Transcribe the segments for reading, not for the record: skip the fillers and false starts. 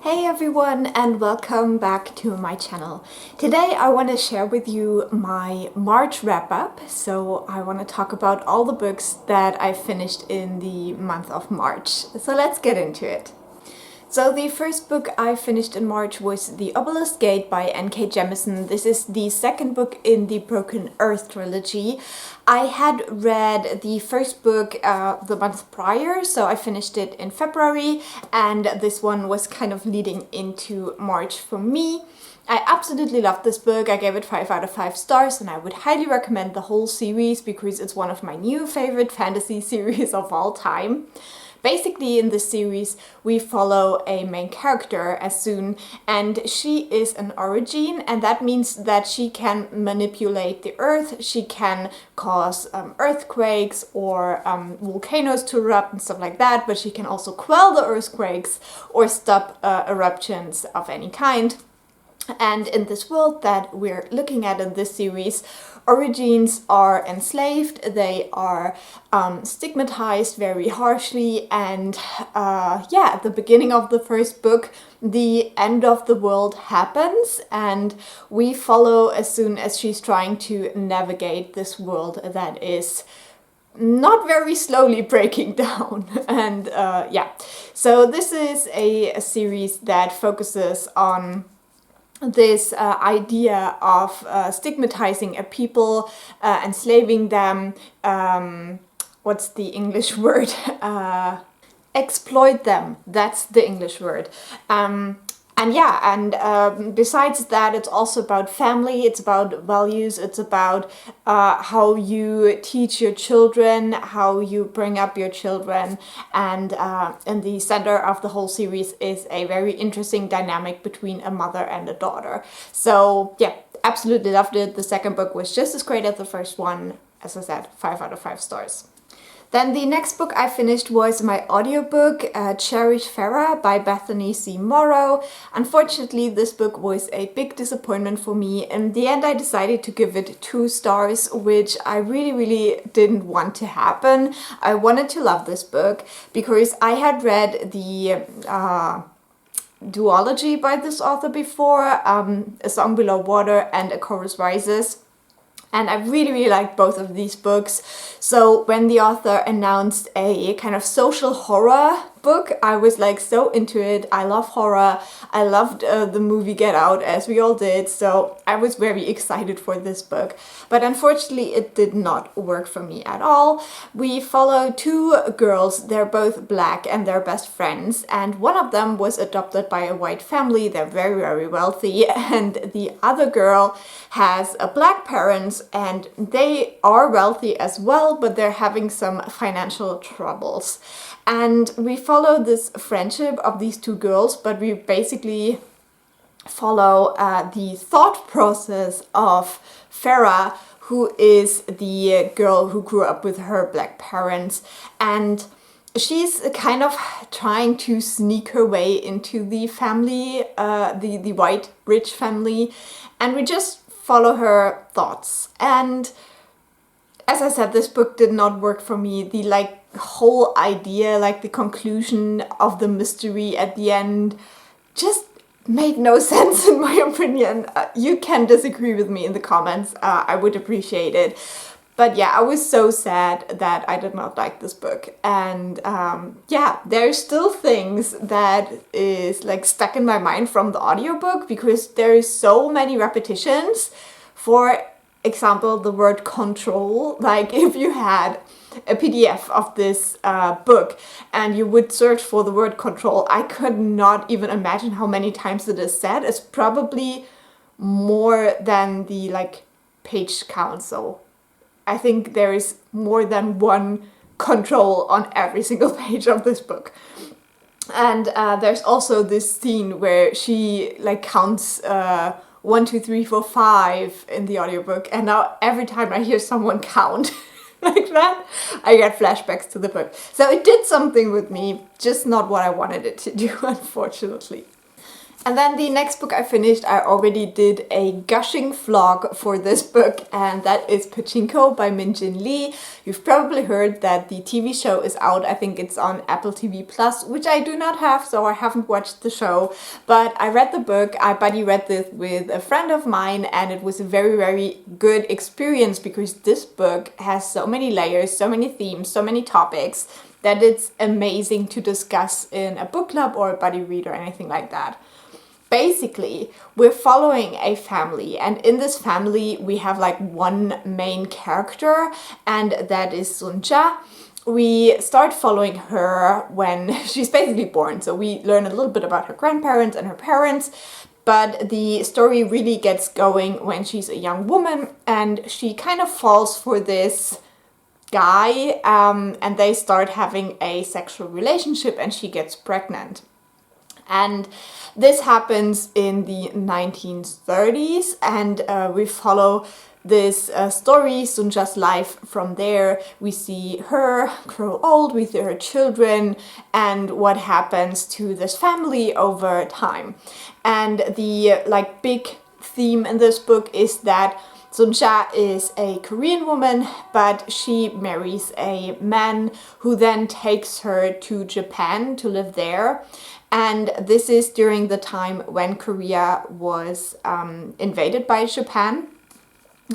Hey everyone, and welcome back to my channel. Today I want to share with you my March wrap-up. So I want to talk about all the books that I finished in the month of March. So let's get into it. So the first book I finished in March was The Obelisk Gate by N K Jemisin. This is the second book in the Broken Earth trilogy. I had read the first book the month prior, so I finished it in February, and this one was kind of leading into March for me. I absolutely loved this book. I gave it 5 out of 5 stars, and I would highly recommend the whole series because it's one of my new favorite fantasy series of all time. Basically, in this series, we follow a main character, Azumah, and she is an origin, and that means that she can manipulate the earth, she can cause earthquakes or volcanoes to erupt and stuff like that, but she can also quell the earthquakes or stop eruptions of any kind. And in this world that we're looking at in this series, origins are enslaved, they are stigmatized very harshly, and at the beginning of the first book, the end of the world happens, and we follow as soon as she's trying to navigate this world that is not very slowly breaking down. And so this is a series that focuses on this idea of stigmatizing a people, enslaving them, what's the English word? Exploit them, that's the English word. Besides that, it's also about family, it's about values, it's about how you teach your children, how you bring up your children, and in the center of the whole series is a very interesting dynamic between a mother and a daughter. So yeah, absolutely loved it. The second book was just as great as the first one. As I said, 5 out of 5 stars. Then the next book I finished was my audiobook, Cherish Farrah by Bethany C. Morrow. Unfortunately, this book was a big disappointment for me. In the end, I decided to give it 2 stars, which I really didn't want to happen. I wanted to love this book because I had read the duology by this author before, A Song Below Water and A Chorus Rises. And I really liked both of these books. So when the author announced a kind of social horror book, I was like so into it. I love horror. I loved the movie Get Out, as we all did. So I was very excited for this book. But unfortunately, it did not work for me at all. We follow 2 girls. They're both black and they're best friends. And one of them was adopted by a white family. They're very wealthy. And the other girl has a black parents, and they are wealthy as well, but they're having some financial troubles. And we follow this friendship of these 2 girls, but we basically follow the thought process of Farrah, who is the girl who grew up with her black parents, and she's kind of trying to sneak her way into the family, the white rich family, and we just follow her thoughts. And as I said, this book did not work for me. The whole idea, the conclusion of the mystery at the end just made no sense in my opinion. You can disagree with me in the comments. I would appreciate it. But yeah, I was so sad that I did not like this book. And there's still things that is stuck in my mind from the audiobook because there is so many repetitions. For example, the word control. If you had a PDF of this book and you would search for the word control, I could not even imagine how many times it is said. It's probably more than the page count. So I think there is more than one control on every single page of this book. And there's also this scene where she counts 1, 2, 3, 4, 5 in the audiobook, and now every time I hear someone count like that, I get flashbacks to the book. So it did something with me, just not what I wanted it to do, unfortunately. And then the next book I finished, I already did a gushing vlog for this book, and that is Pachinko by Min Jin Lee. You've probably heard that the TV show is out. I think it's on Apple TV Plus, which I do not have, so I haven't watched the show. But I read the book, I buddy read this with a friend of mine, and it was a very, very good experience because this book has so many layers, so many themes, so many topics that it's amazing to discuss in a book club or a buddy read or anything like that. Basically, we're following a family, and in this family we have like one main character, and that is Sunja. We start following her when she's basically born, so we learn a little bit about her grandparents and her parents, but the story really gets going when she's a young woman, and she kind of falls for this guy, and they start having a sexual relationship, and she gets pregnant. And this happens in the 1930s, and we follow this story, Sunja's life from there. We see her grow old, we see her children, and what happens to this family over time. And the big theme in this book is that Sunja is a Korean woman, but she marries a man who then takes her to Japan to live there. And this is during the time when Korea was invaded by Japan,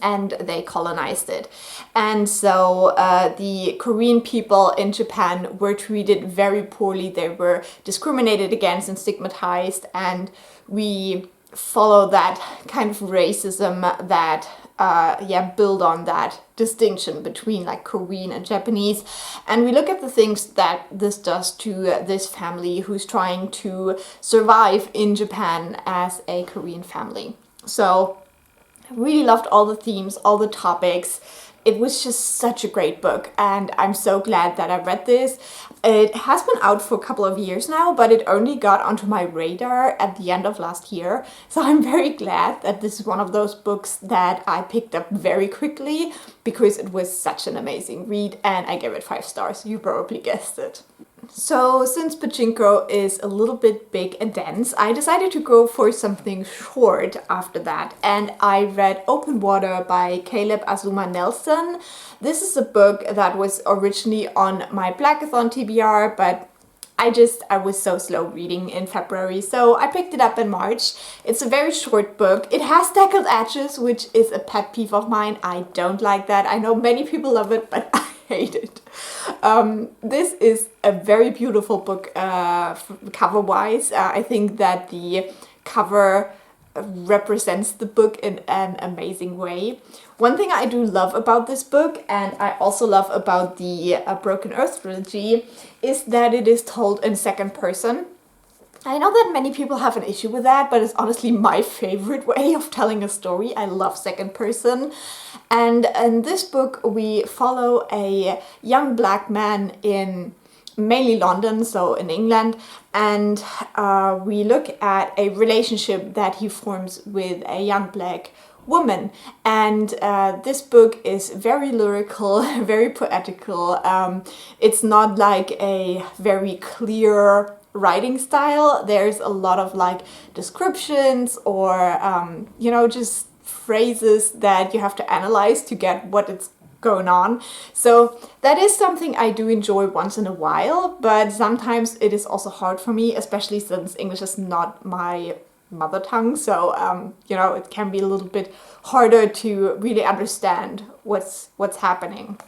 and they colonized it. And so the Korean people in Japan were treated very poorly. They were discriminated against and stigmatized, and we follow that kind of racism that build on that distinction between like Korean and Japanese. And we look at the things that this does to this family who's trying to survive in Japan as a Korean family. So I really loved all the themes, all the topics. It was just such a great book, and I'm so glad that I read this. It has been out for a couple of years now, but it only got onto my radar at the end of last year. So I'm very glad that this is one of those books that I picked up very quickly because it was such an amazing read, and I gave it 5 stars. You probably guessed it. So since Pachinko is a little bit big and dense, I decided to go for something short after that, and I read Open Water by Caleb Azumah Nelson. This is a book that was originally on my Blackathon TBR, but I was so slow reading in February, so I picked it up in March. It's a very short book. It has stackled edges, which is a pet peeve of mine. I don't like that. I know many people love it, but I hate it. This is a very beautiful book cover-wise. I think that the cover represents the book in an amazing way. One thing I do love about this book, and I also love about the Broken Earth trilogy, is that it is told in second person. I know that many people have an issue with that, but it's honestly my favorite way of telling a story. I love second person. And in this book, we follow a young black man in mainly London, so in England, and we look at a relationship that he forms with a young black woman. And this book is very lyrical, very poetical. It's not like a very clear writing style. There's a lot of like descriptions or just phrases that you have to analyze to get what it's going on. So that is something I do enjoy once in a while, but sometimes it is also hard for me, especially since English is not my mother tongue. So it can be a little bit harder to really understand what's happening.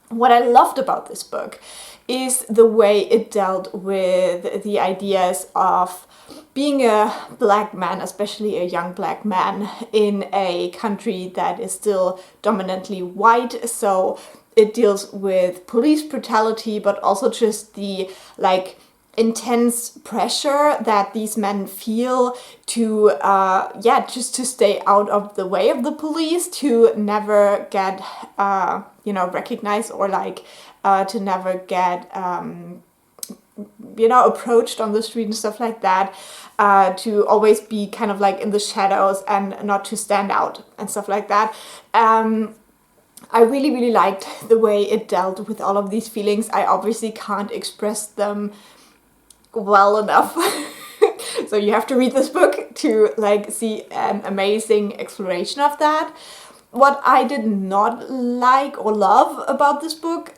What I loved about this book is the way it dealt with the ideas of being a black man, especially a young black man, in a country that is still dominantly white. So it deals with police brutality, but also just the intense pressure that these men feel to just to stay out of the way of the police, to never get recognized, or to never get approached on the street and stuff like that, to always be kind of like in the shadows and not to stand out and stuff like that. I really, really liked the way it dealt with all of these feelings. I obviously can't express them well enough So you have to read this book to like see an amazing exploration of that. What I did not like or love about this book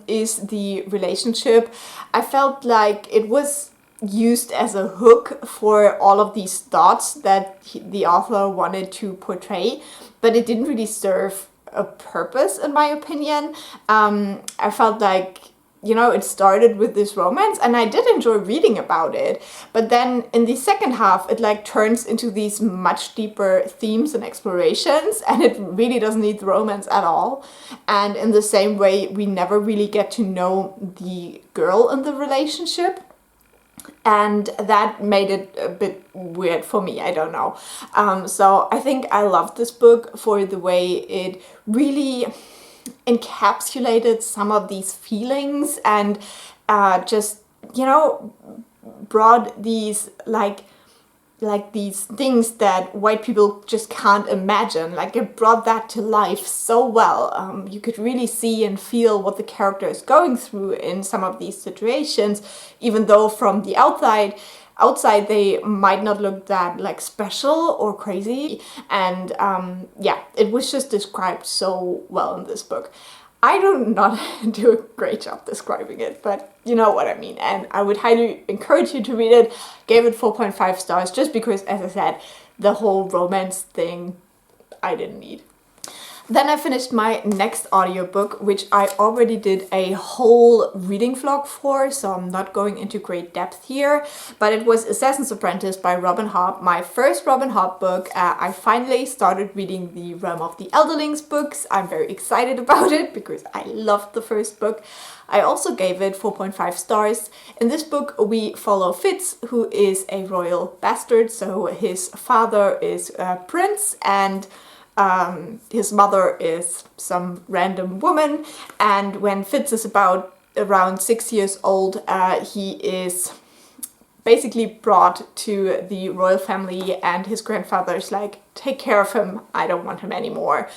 is the relationship. I felt like it was used as a hook for all of these thoughts that the author wanted to portray, but it didn't really serve a purpose, in my opinion. I felt like, you know, it started with this romance and I did enjoy reading about it, but then in the second half it like turns into these much deeper themes and explorations, and it really doesn't need the romance at all. And in the same way, we never really get to know the girl in the relationship, and that made it a bit weird for me. I don't know. So I think I loved this book for the way it really encapsulated some of these feelings and just, you know, brought these like these things that white people just can't imagine. Like, it brought that to life so well. You could really see and feel what the character is going through in some of these situations, even though from the outside they might not look that like special or crazy. And yeah, it was just described so well in this book. I do not do a great job describing it, but you know what I mean. And I would highly encourage you to read it. Gave it 4.5 stars just because, as I said, the whole romance thing I didn't need. Then I finished my next audiobook, which I already did a whole reading vlog for, so I'm not going into great depth here, but it was Assassin's Apprentice by Robin Hobb, my first Robin Hobb book. I finally started reading the Realm of the Elderlings books. I'm very excited about it because I loved the first book. I also gave it 4.5 stars. In this book we follow Fitz, who is a royal bastard, so his father is a prince and his mother is some random woman, and when Fitz is around 6 years old, he is basically brought to the royal family, and his grandfather's like, take care of him, I don't want him anymore.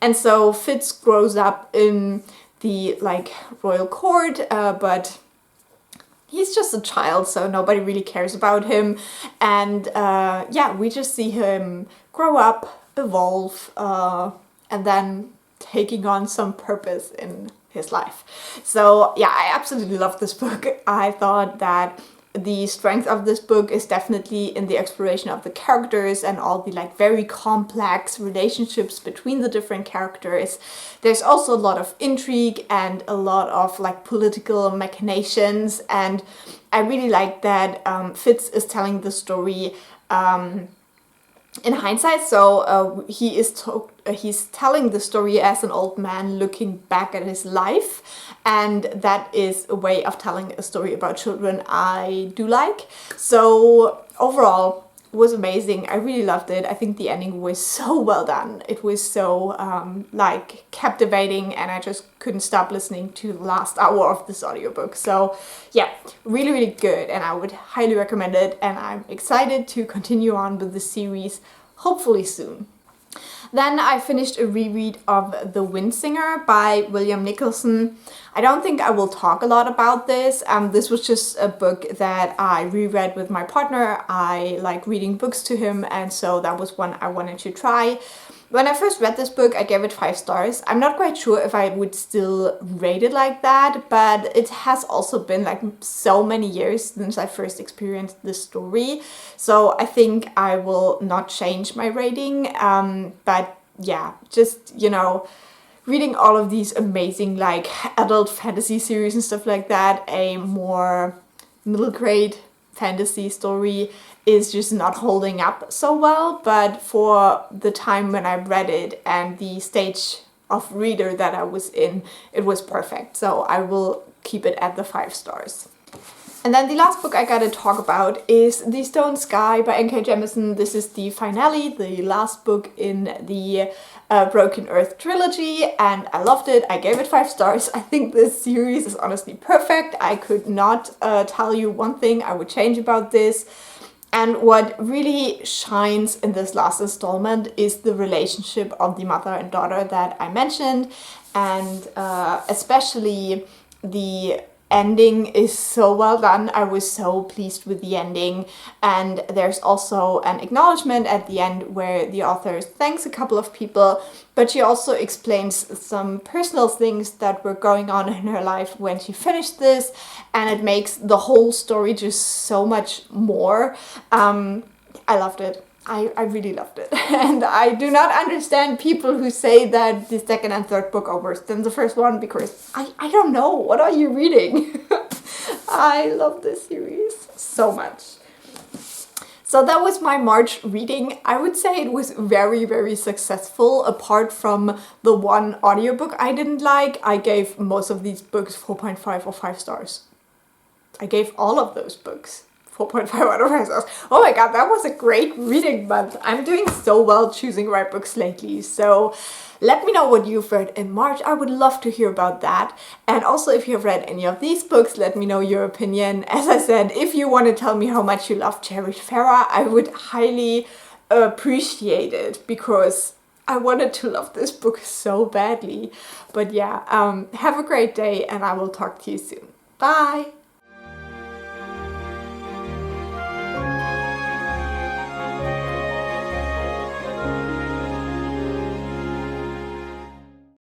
And so Fitz grows up in the like royal court, but he's just a child, so nobody really cares about him. And yeah, we just see him grow up, evolve, and then taking on some purpose in his life. So yeah, I absolutely love this book. I thought that the strength of this book is definitely in the exploration of the characters and all the like very complex relationships between the different characters. There's also a lot of intrigue and a lot of like political machinations, and I really like that Fitz is telling the story in hindsight. So he's telling the story as an old man looking back at his life, and that is a way of telling a story about children I do like. So overall, it was amazing. I really loved it. I think the ending was so well done. It was so like captivating, and I just couldn't stop listening to the last hour of this audiobook. So yeah, really, really good, and I would highly recommend it, and I'm excited to continue on with the series, hopefully soon. Then I finished a reread of The Wind Singer by William Nicholson. I don't think I will talk a lot about this. This was just a book that I reread with my partner. I like reading books to him, and so that was one I wanted to try. When I first read this book, I gave it 5 stars. I'm not quite sure if I would still rate it like that, but it has also been like so many years since I first experienced this story. So I think I will not change my rating. But yeah, just, you know, reading all of these amazing like adult fantasy series and stuff like that, a more middle grade fantasy story is just not holding up so well, but for the time when I read it and the stage of reader that I was in, it was perfect. So I will keep it at the 5 stars. And then the last book I gotta talk about is The Stone Sky by N K Jemisin. This is the finale, the last book in the Broken Earth trilogy, and I loved it. I gave it 5 stars. I think this series is honestly perfect. I could not tell you one thing I would change about this. And what really shines in this last installment is the relationship of the mother and daughter that I mentioned, and especially the ending is so well done. I was so pleased with the ending. And there's also an acknowledgement at the end where the author thanks a couple of people, but she also explains some personal things that were going on in her life when she finished this, and it makes the whole story just so much more. I loved it. I really loved it. And I do not understand people who say that the second and third book are worse than the first one, because I don't know. What are you reading? I love this series so much. So that was my March reading. I would say it was very, very successful. Apart from the one audiobook I didn't like, I gave most of these books 4.5 or 5 stars. I gave all of those books 4.5 out of 5 stars. Oh my god, that was a great reading month. I'm doing so well choosing right books lately. So let me know what you've read in March. I would love to hear about that. And also, if you've read any of these books, let me know your opinion. As I said, if you want to tell me how much you love Cherish Farrah, I would highly appreciate it, because I wanted to love this book so badly. But yeah, have a great day, and I will talk to you soon. Bye!